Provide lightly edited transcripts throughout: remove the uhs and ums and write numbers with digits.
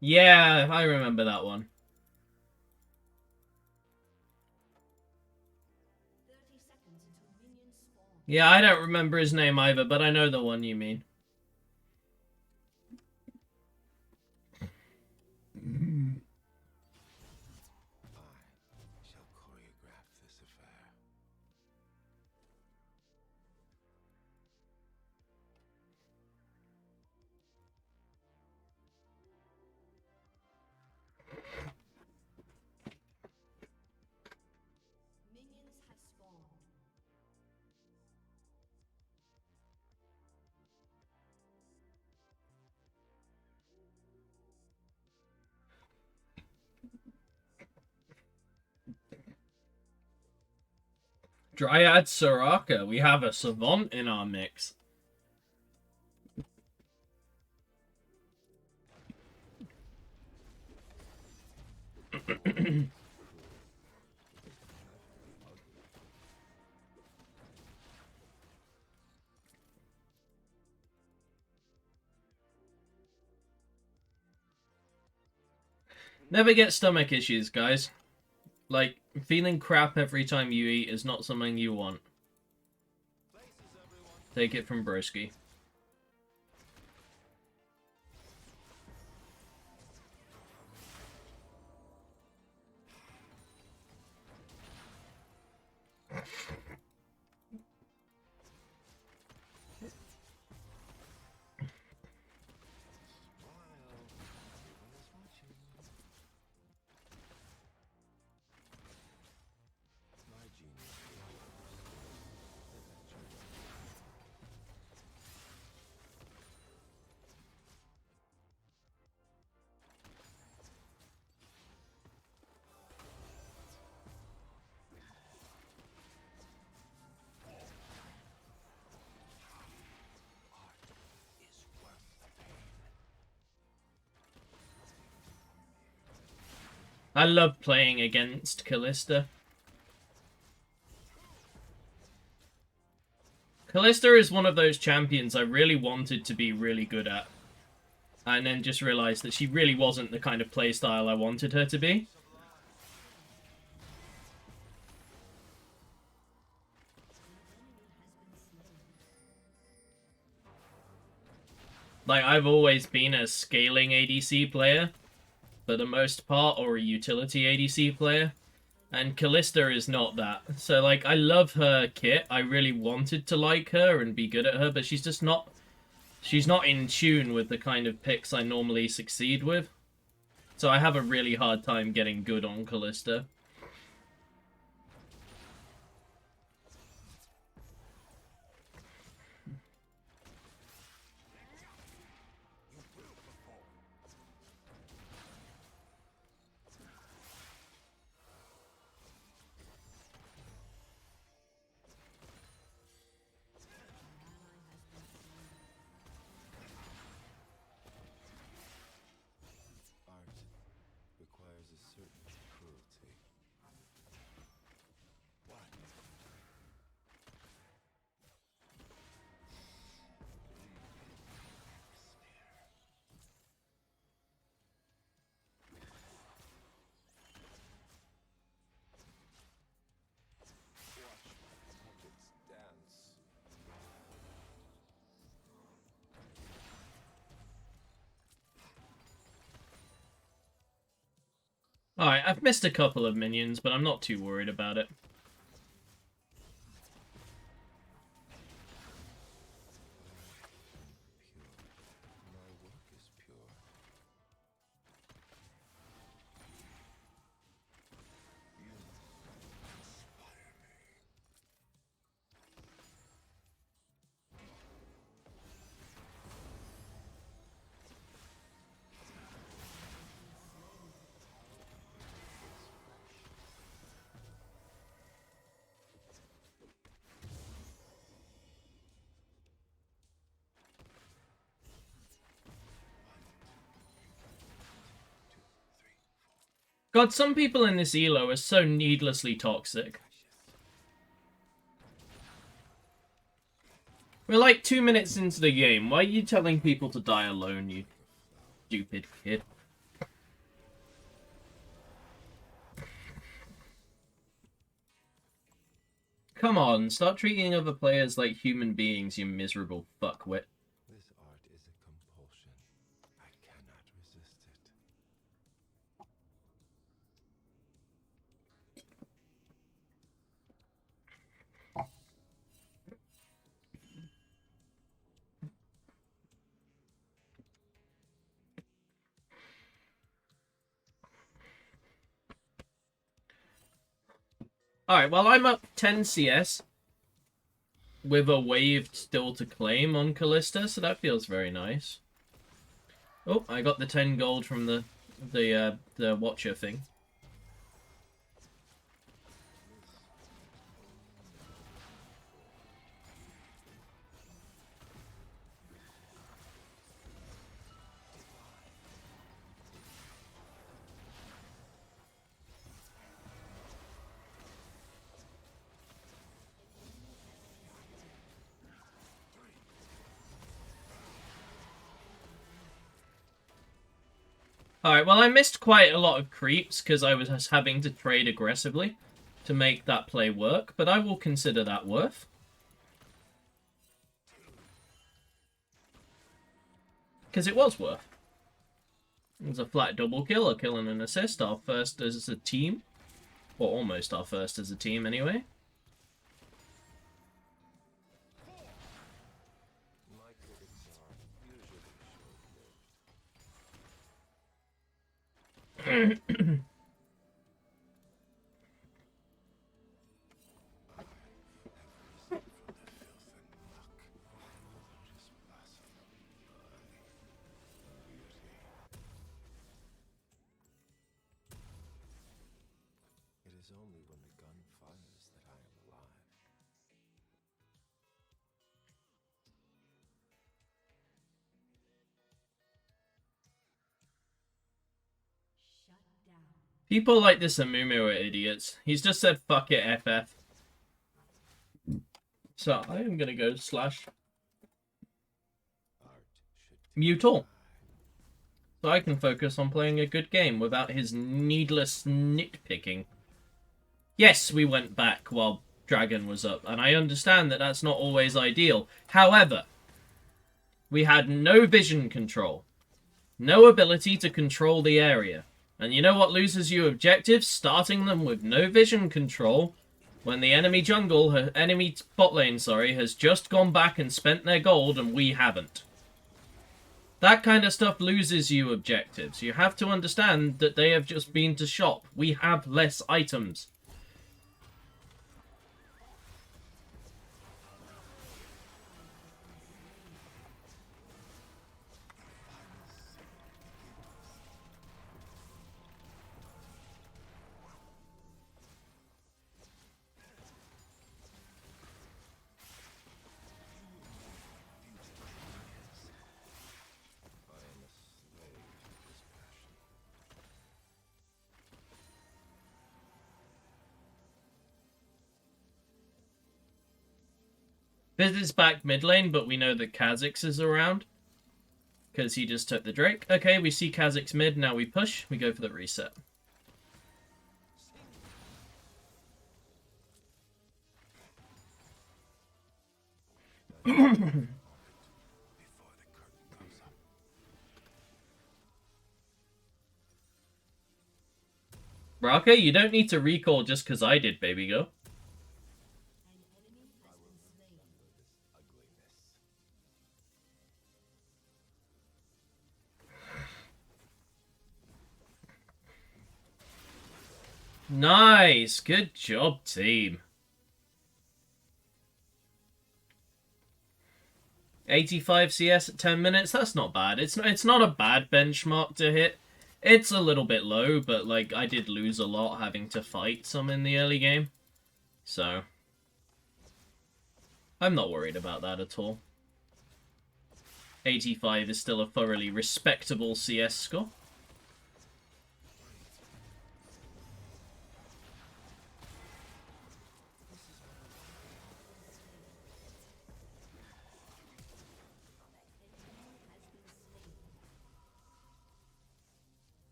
Yeah, I remember that one. Yeah, I don't remember his name either, but I know the one you mean. Dryad Soraka. We have a savant in our mix. Never get stomach issues, guys. Like, feeling crap every time you eat is not something you want. Take it from Broski. I love playing against Callista. Callista is one of those champions I really wanted to be really good at. And then just realized that she really wasn't the kind of playstyle I wanted her to be. Like, I've always been a scaling ADC player, for the most part, or a utility ADC player. And Callista is not that. So, like, I love her kit. I really wanted to like her and be good at her, but she's just not... She's not in tune with the kind of picks I normally succeed with. So I have a really hard time getting good on Callista. Alright, I've missed a couple of minions, but I'm not too worried about it. God, some people in this elo are so needlessly toxic. We're like 2 minutes into the game. Why are you telling people to die alone, you stupid kid? Come on, start treating other players like human beings, you miserable fuckwit. This art is a compulsion. I cannot resist it. Alright, well, I'm up 10 CS with a wave still to claim on Callista, so that feels very nice. Oh, I got the 10 gold from the Watcher thing. Alright, well, I missed quite a lot of creeps because I was having to trade aggressively to make that play work, but I will consider that worth. Because it was worth. It was a flat double kill, a kill and an assist, our first as a team. Or almost our first as a team, anyway. It is only when the gun fires that I am alive. People like this Amumu are idiots. He's just said fuck it FF. So I am gonna go slash mute all. So I can focus on playing a good game without his needless nitpicking. Yes, we went back while Dragon was up, and I understand that that's not always ideal. However, we had no vision control. No ability to control the area. And you know what loses you objectives? Starting them with no vision control when the enemy enemy bot lane, has just gone back and spent their gold and we haven't. That kind of stuff loses you objectives. You have to understand that they have just been to shop. We have less items. Fizz is back mid lane, but we know that Kha'Zix is around. Because he just took the Drake. Okay, we see Kha'Zix mid, now we push. We go for the reset. Raka, you don't need to recall just because I did, baby girl. Nice! Good job, team. 85 CS at 10 minutes? That's not bad. It's not a bad benchmark to hit. It's a little bit low, but like I did lose a lot having to fight some in the early game. So I'm not worried about that at all. 85 is still a thoroughly respectable CS score.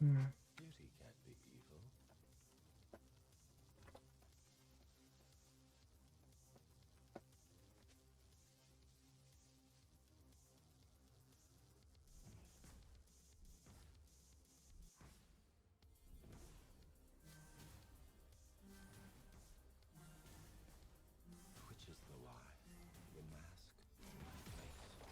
Beauty can't be evil. Which is the lie? The mask? Face?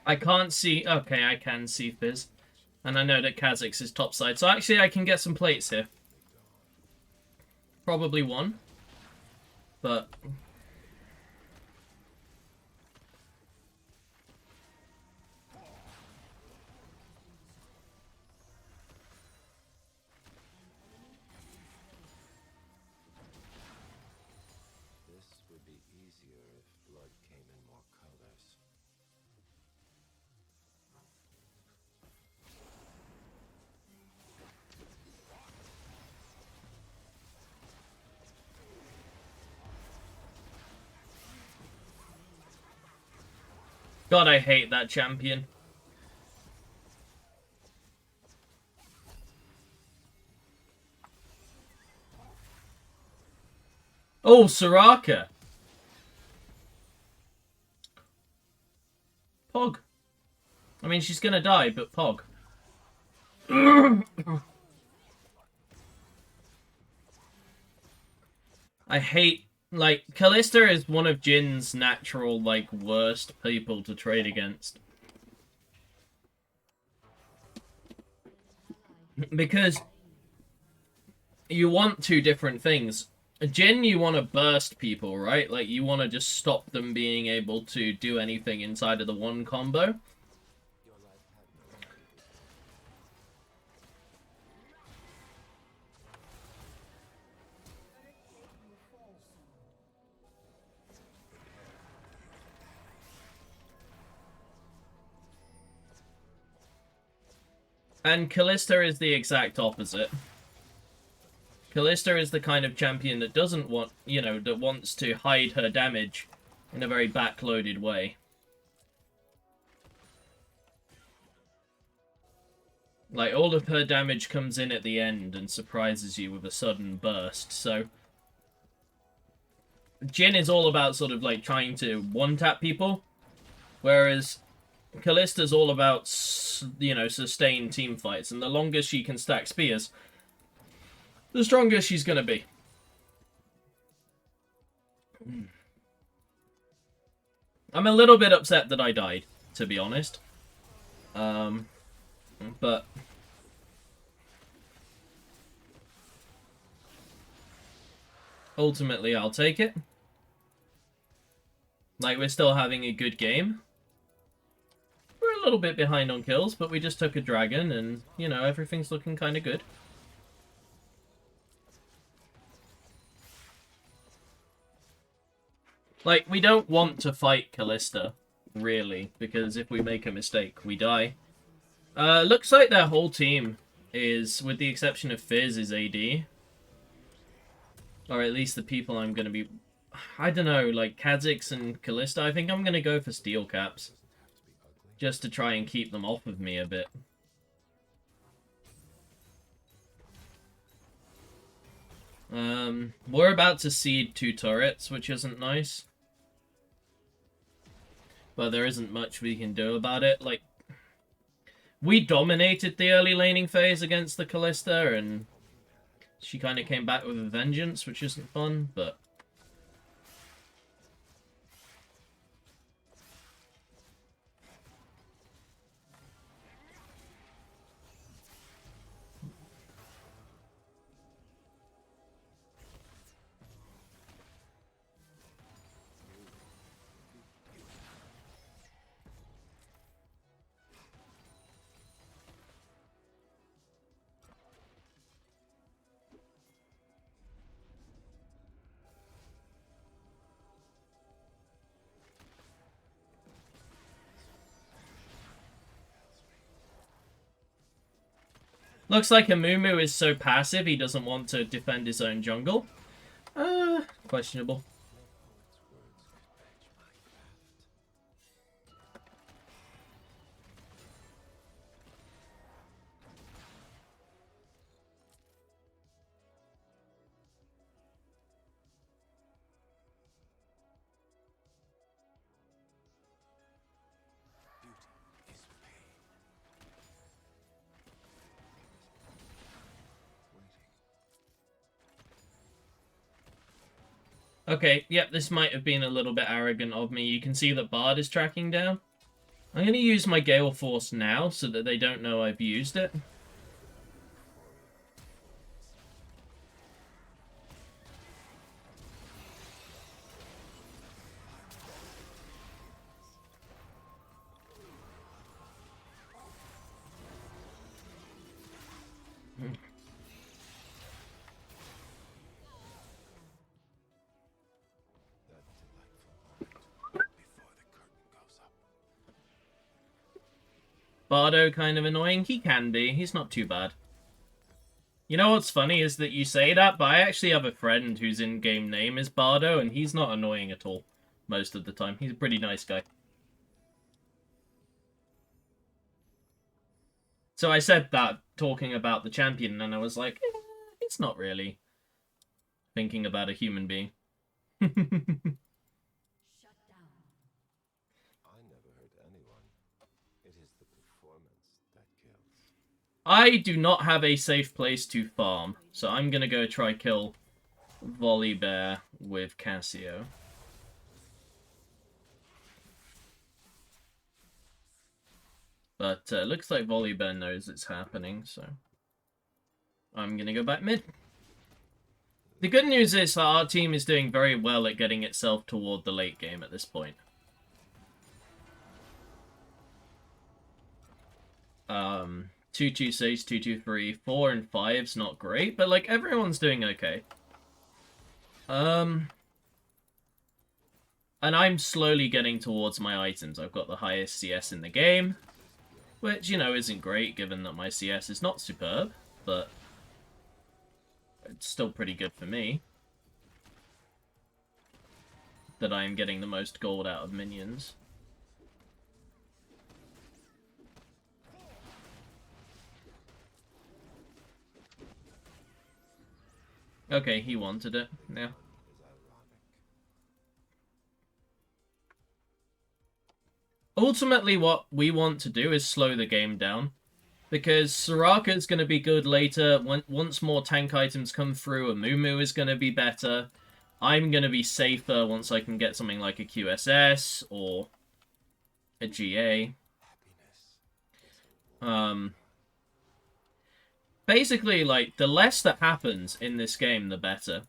I can't see... Okay, I can see Fizz. And I know that Kha'Zix is topside. So actually I can get some plates here. Probably one. But... This would be easier if blood came in more colors. God, I hate that champion. Oh, Soraka! Pog. I mean, she's gonna die, but Pog. I hate... Like, Callista is one of Jin's natural, like, worst people to trade against. Because you want two different things. Jin, you want to burst people, right? Like, you want to just stop them being able to do anything inside of the one combo. And Callista is the exact opposite. Callista is the kind of champion that doesn't want, you know, that wants to hide her damage in a very backloaded way. Like, all of her damage comes in at the end and surprises you with a sudden burst, so... Jin is all about sort of, like, trying to one-tap people, whereas Callista's all about, you know, sustained team fights, and the longer she can stack spears, the stronger she's gonna be. I'm a little bit upset that I died, to be honest. But... ultimately, I'll take it. Like, we're still having a good game. We're a little bit behind on kills, but we just took a dragon, and, you know, everything's looking kind of good. Like, we don't want to fight Callista, really, because if we make a mistake, we die. Looks like their whole team is, with the exception of Fizz, is AD. Or at least the people I'm going to be... I don't know, like Kha'Zix and Callista, I think I'm going to go for steel caps. Just to try and keep them off of me a bit. We're about to seed 2 turrets, which isn't nice. But there isn't much we can do about it. Like, we dominated the early laning phase against the Callista, and she kind of came back with a vengeance, which isn't fun, but... Looks like Amumu is so passive he doesn't want to defend his own jungle. Questionable. Okay, yep, this might have been a little bit arrogant of me. You can see that Bard is tracking down. I'm going to use my Gale Force now so that they don't know I've used it. Bardo kind of annoying? He can be. He's not too bad. You know what's funny is that you say that, but I actually have a friend whose in-game name is Bardo, and he's not annoying at all most of the time. He's a pretty nice guy. So I said that talking about the champion, and I was like, it's not really thinking about a human being. I do not have a safe place to farm, so I'm gonna go try kill Volibear with Cassio. But looks like Volibear knows it's happening, so I'm gonna go back mid. The good news is that our team is doing very well at getting itself toward the late game at this point. 2-2-6, 2-2-3, 4 and 5's not great, but like everyone's doing okay. And I'm slowly getting towards my items. I've got the highest CS in the game, which, you know, isn't great given that my CS is not superb, but it's still pretty good for me that I am getting the most gold out of minions. Okay, he wanted it. Yeah. Ultimately, what we want to do is slow the game down. Because Soraka is going to be good later. Once more tank items come through, Amumu is going to be better. I'm going to be safer once I can get something like a QSS or a GA. Basically, like, the less that happens in this game, the better.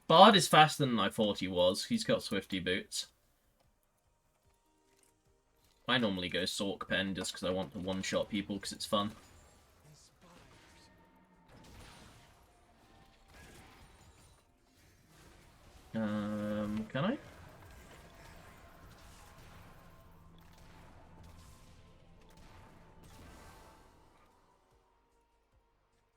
Bard is faster than I thought he was. He's got Swifty boots. I normally go Sork Pen just because I want to one-shot people because it's fun. Can I?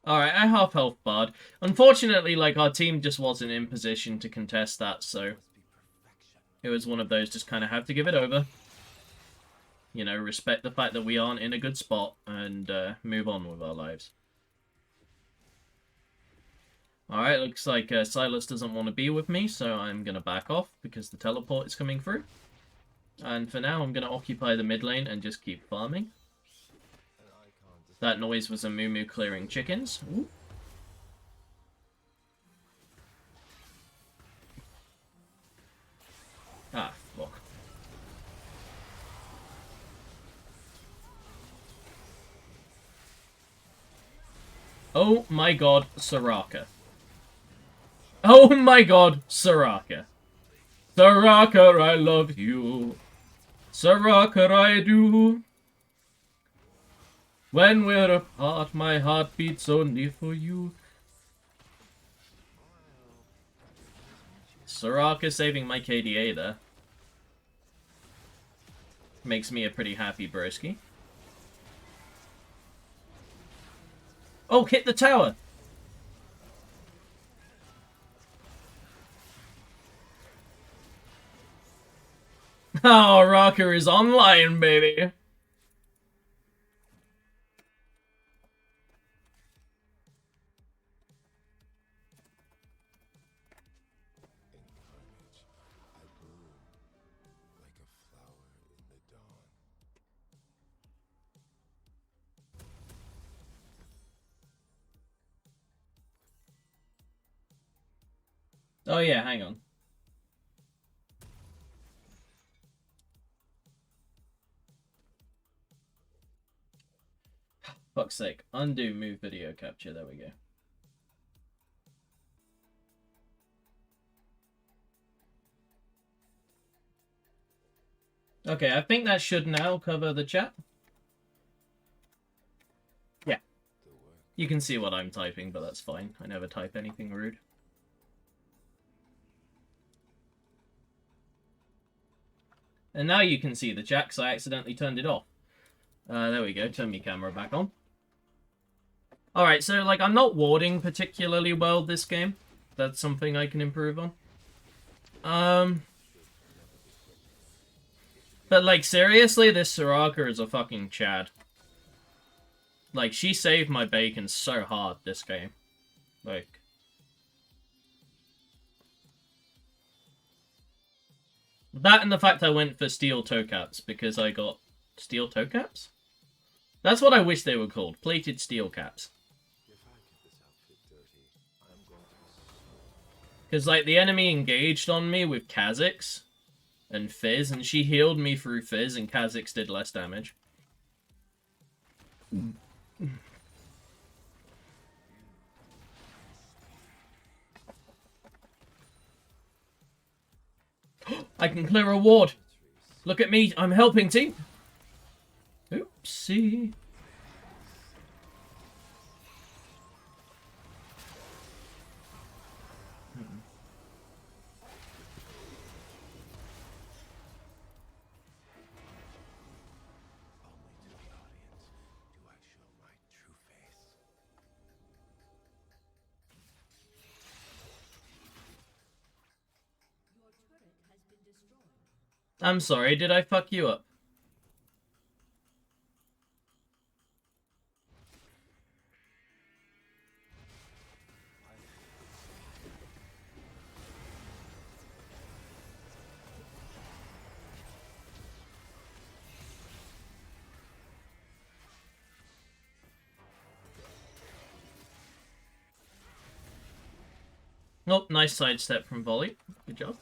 Alright, I half health Bard. Unfortunately, like, our team just wasn't in position to contest that, so it was one of those just kind of have to give it over. You know, respect the fact that we aren't in a good spot and move on with our lives. Alright, looks like Silas doesn't want to be with me, so I'm going to back off because the teleport is coming through. And for now, I'm going to occupy the mid lane and just keep farming. That noise was a Moo clearing chickens. Ooh. Ah, fuck. Oh my god, Soraka. Oh my god, Soraka. Soraka, I love you. Soraka, I do. When we're apart, my heart beats only for you. Soraka saving my KDA there. Makes me a pretty happy broski. Oh, hit the tower! Oh, Rocker is online, baby! In carnage, I bloom like a flower in the dawn. Oh yeah, hang on. Fuck's sake. Undo move video capture, there we go. Okay, I think that should now cover the chat. Yeah. You can see what I'm typing, but that's fine. I never type anything rude. And now you can see the chat, because I accidentally turned it off. There we go. Turn my camera back on. Alright, so, like, I'm not warding particularly well this game. That's something I can improve on. But, like, seriously, this Soraka is a fucking Chad. Like, she saved my bacon so hard this game. Like... That and the fact I went for steel toe caps, because I got... Steel toe caps? That's what I wish they were called. Plated steel caps. Because, like, the enemy engaged on me with Kha'Zix and Fizz, and she healed me through Fizz, and Kha'Zix did less damage. I can clear a ward. Look at me, I'm helping, team. Oopsie. I'm sorry, did I fuck you up? Nope, nice sidestep from Volley. Good job.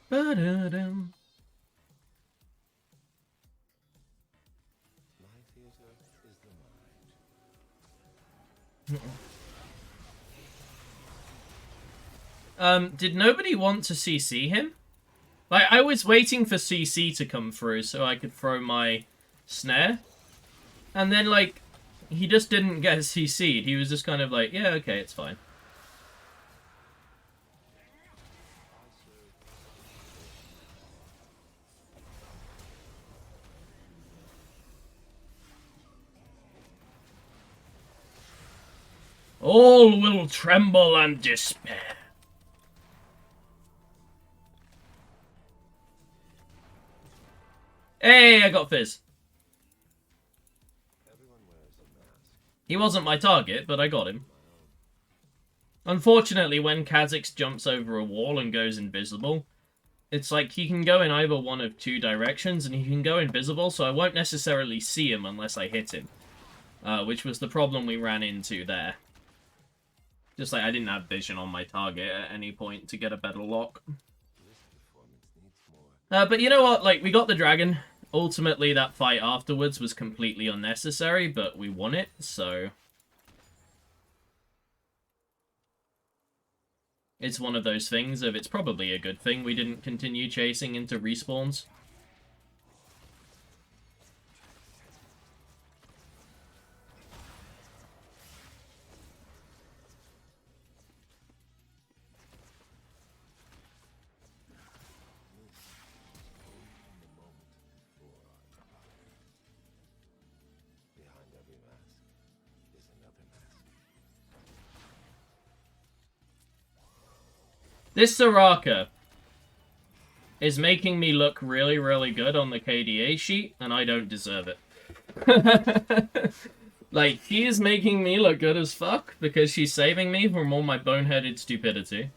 Ba-da-dum. My theater is the mind. Did nobody want to CC him? Like, I was waiting for CC to come through so I could throw my snare. And then, like, he just didn't get CC'd. He was just kind of like, yeah, okay, it's fine. All will tremble and despair. Hey, I got Fizz. He wasn't my target, but I got him. Unfortunately, when Kha'Zix jumps over a wall and goes invisible, it's like he can go in either one of two directions, and he can go invisible, so I won't necessarily see him unless I hit him. Which was the problem we ran into there. Just like I didn't have vision on my target at any point to get a better lock. But you know what? Like, we got the dragon. Ultimately, that fight afterwards was completely unnecessary, but we won it, so... It's one of those things of it's probably a good thing we didn't continue chasing into respawns. This Soraka is making me look really, really good on the KDA sheet, and I don't deserve it. Like, she is making me look good as fuck because she's saving me from all my boneheaded stupidity.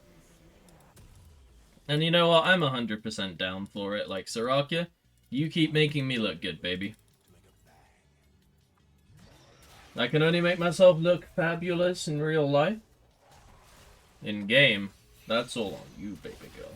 And you know what? I'm 100% down for it. Like, Soraka, you keep making me look good, baby. I can only make myself look fabulous in real life. In game, that's all on you, baby girl.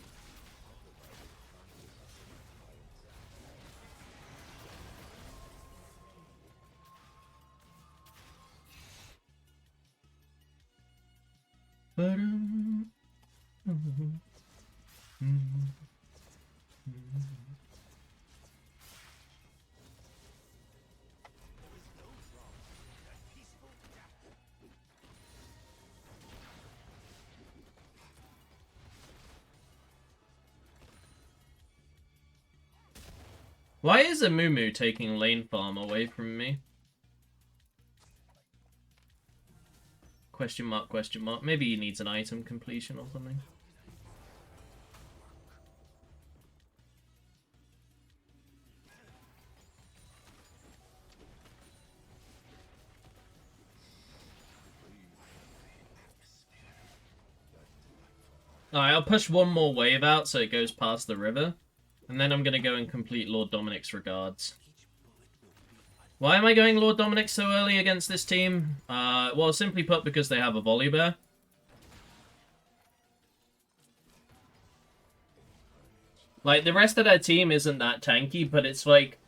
Why is Amumu taking lane farm away from me? Question mark, question mark. Maybe he needs an item completion or something. Alright, I'll push one more wave out so it goes past the river. And then I'm going to go and complete Lord Dominic's regards. Why am I going Lord Dominic so early against this team? Well, simply put, because they have a Volibear. Like, the rest of their team isn't that tanky, but it's like...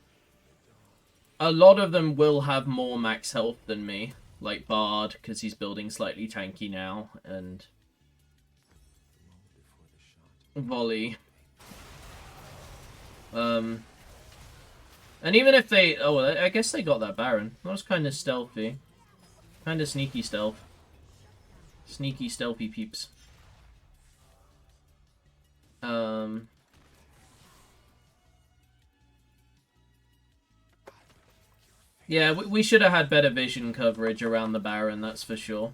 a lot of them will have more max health than me. Like Bard, because he's building slightly tanky now, and... Volley. And even if they... oh, I guess they got that Baron. That was kind of stealthy. Kind of sneaky stealth. Sneaky, stealthy peeps. Yeah, we should have had better vision coverage around the Baron, that's for sure.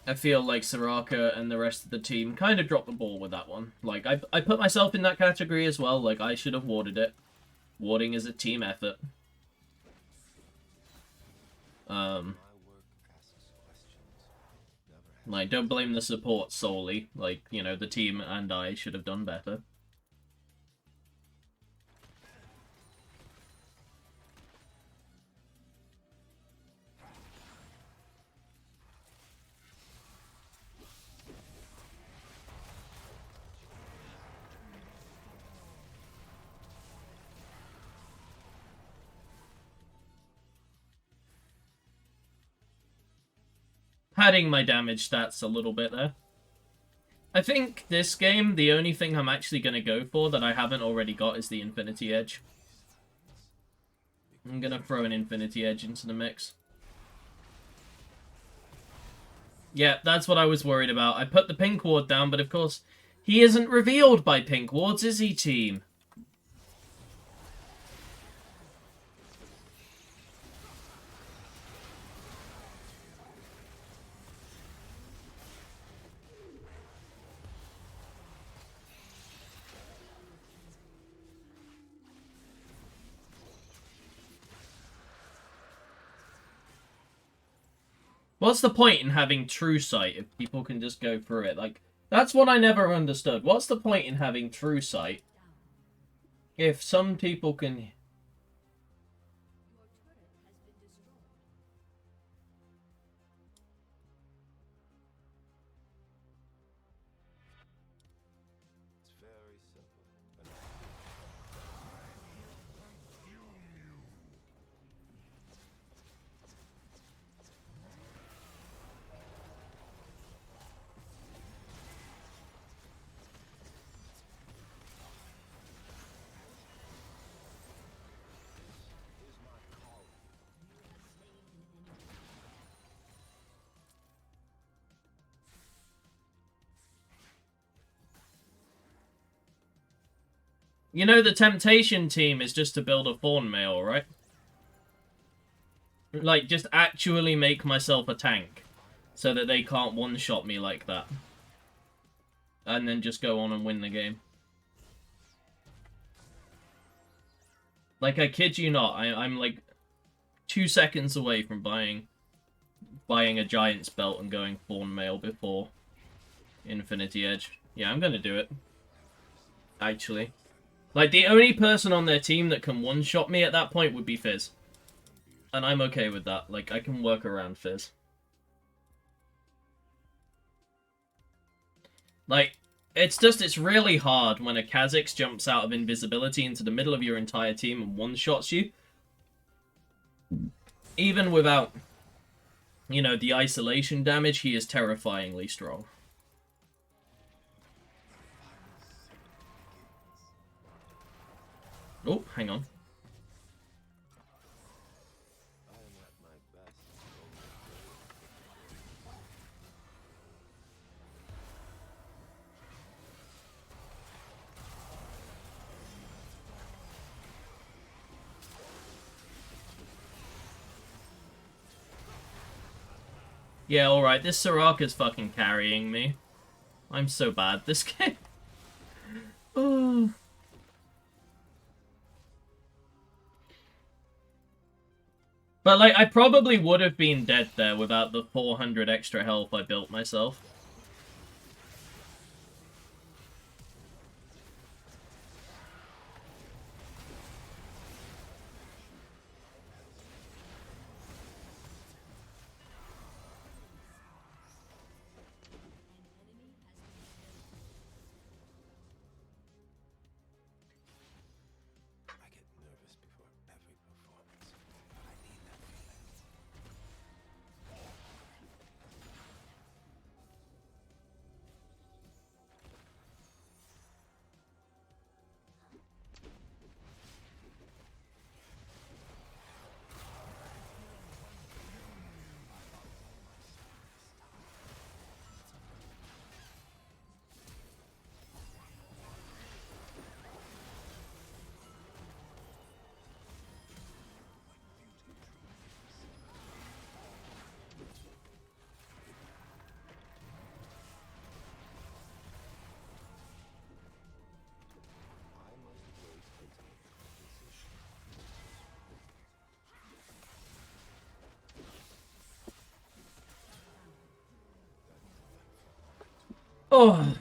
I feel like Soraka and the rest of the team kind of dropped the ball with that one. Like, I put myself in that category as well. Like, I should have warded it. Warding is a team effort. Like, don't blame the support solely. Like, you know, the team and I should have done better. Padding my damage stats a little bit there. I think this game, the only thing I'm actually going to go for that I haven't already got is the Infinity Edge. I'm going to throw an Infinity Edge into the mix. Yeah, that's what I was worried about. I put the pink ward down, but of course, he isn't revealed by pink wards, is he, team? What's the point in having True Sight if people can just go through it? Like, that's what I never understood. What's the point in having True Sight if some people can... You know, the Temptation team is just to build a Thorn Mail, right? Like, just actually make myself a tank so that they can't one-shot me like that. And then just go on and win the game. Like, I kid you not, I'm like 2 seconds away from buying a Giant's belt and going Thorn Mail before Infinity Edge. Yeah, I'm gonna do it. Actually. Like, the only person on their team that can one-shot me at that point would be Fizz. And I'm okay with that. Like, I can work around Fizz. Like, it's really hard when a Kha'Zix jumps out of invisibility into the middle of your entire team and one-shots you. Even without, you know, the isolation damage, he is terrifyingly strong. Oh, hang on. Yeah, alright, this Soraka's fucking carrying me. I'm so bad this game. Oh. But, like, I probably would have been dead there without the 400 extra health I built myself. I get nervous before every performance, but I need that feeling. Oh.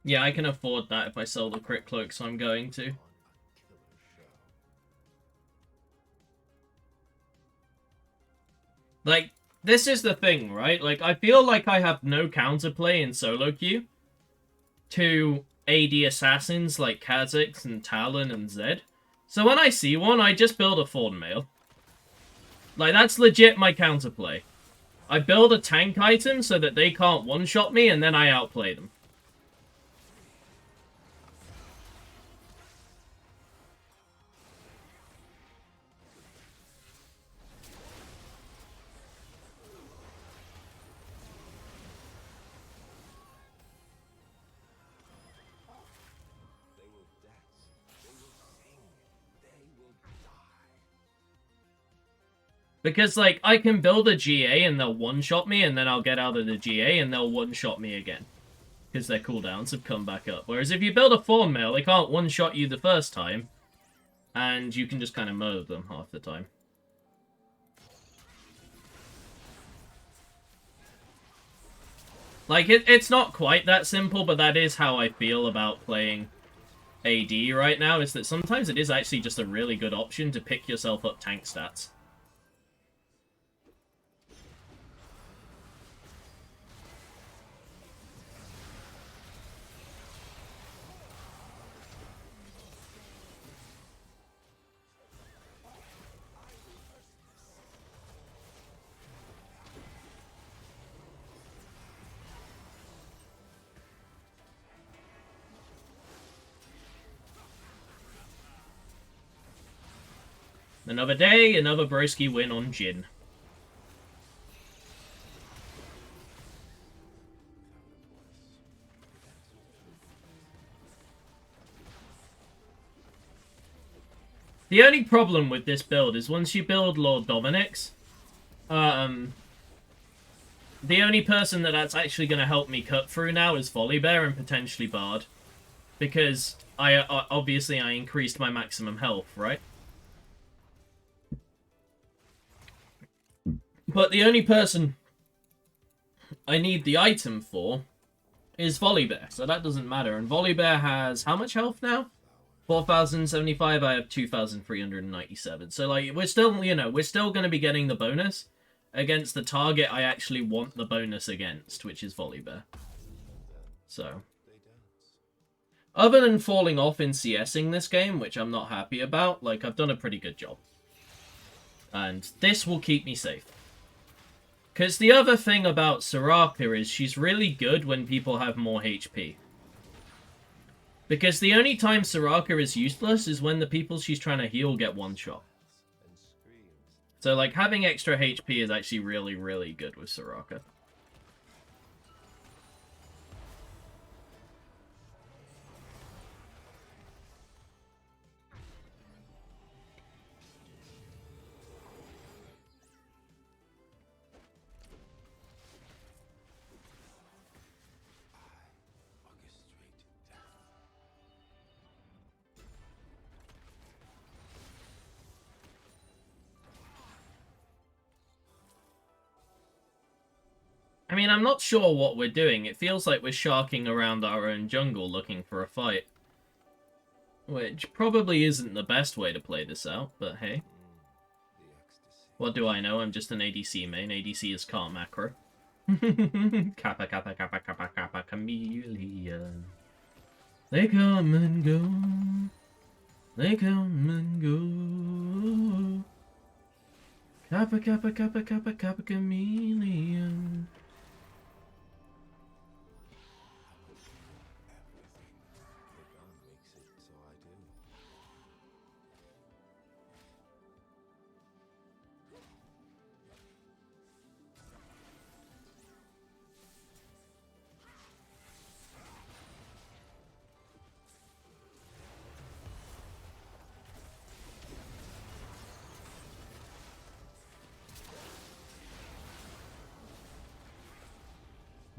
Yeah, I can afford that if I sell the crit cloak, so I'm going to. Like, this is the thing, right? Like, I feel like I have no counterplay in solo queue to AD assassins like Kha'Zix and Talon and Zed. So when I see one, I just build a Thorn Mail. Like, that's legit my counterplay. I build a tank item so that they can't one-shot me, and then I outplay them. Because, like, I can build a GA and they'll one-shot me, and then I'll get out of the GA and they'll one-shot me again. Because their cooldowns have come back up. Whereas if you build a Thorn Mail, they can't one-shot you the first time, and you can just kind of mow them half the time. Like, it's not quite that simple, but that is how I feel about playing AD right now, is that sometimes it is actually just a really good option to pick yourself up tank stats. Another day, another broski win on Jhin. The only problem with this build is once you build Lord Dominic's, the only person that's actually going to help me cut through now is Volibear and potentially Bard. Because obviously I increased my maximum health, right? But the only person I need the item for is Volibear, so that doesn't matter. And Volibear has how much health now? 4,075, I have 2,397. So, like, we're still, you know, we're still going to be getting the bonus against the target I actually want the bonus against, which is Volibear. So, other than falling off in CSing this game, which I'm not happy about, like, I've done a pretty good job. And this will keep me safe. Because the other thing about Soraka is she's really good when people have more HP. Because the only time Soraka is useless is when the people she's trying to heal get one shot. So, like, having extra HP is actually really, really good with Soraka. I mean, I'm not sure what we're doing. It feels like we're sharking around our own jungle looking for a fight. Which probably isn't the best way to play this out, but hey. What do I know? I'm just an ADC main. ADC is car macro. Kappa, kappa, kappa, kappa, kappa, chameleon. They come and go. They come and go. Kappa, kappa, kappa, kappa, kappa, chameleon.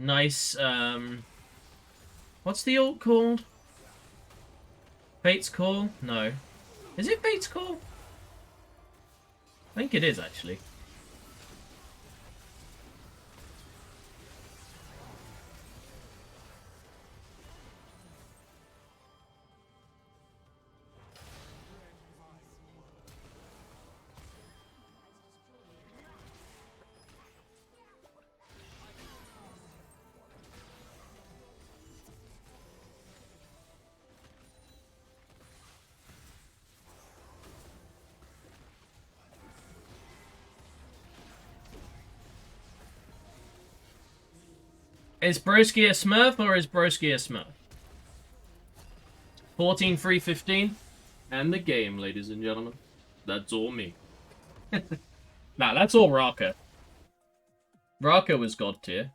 Nice, what's the ult called? Fate's Call? No. Is it Fate's Call? I think it is, actually. Is Broski a Smurf or is Broski a Smurf? 14-3-15. And the game, ladies and gentlemen. That's all me. Nah, that's all Raka. Raka was god tier.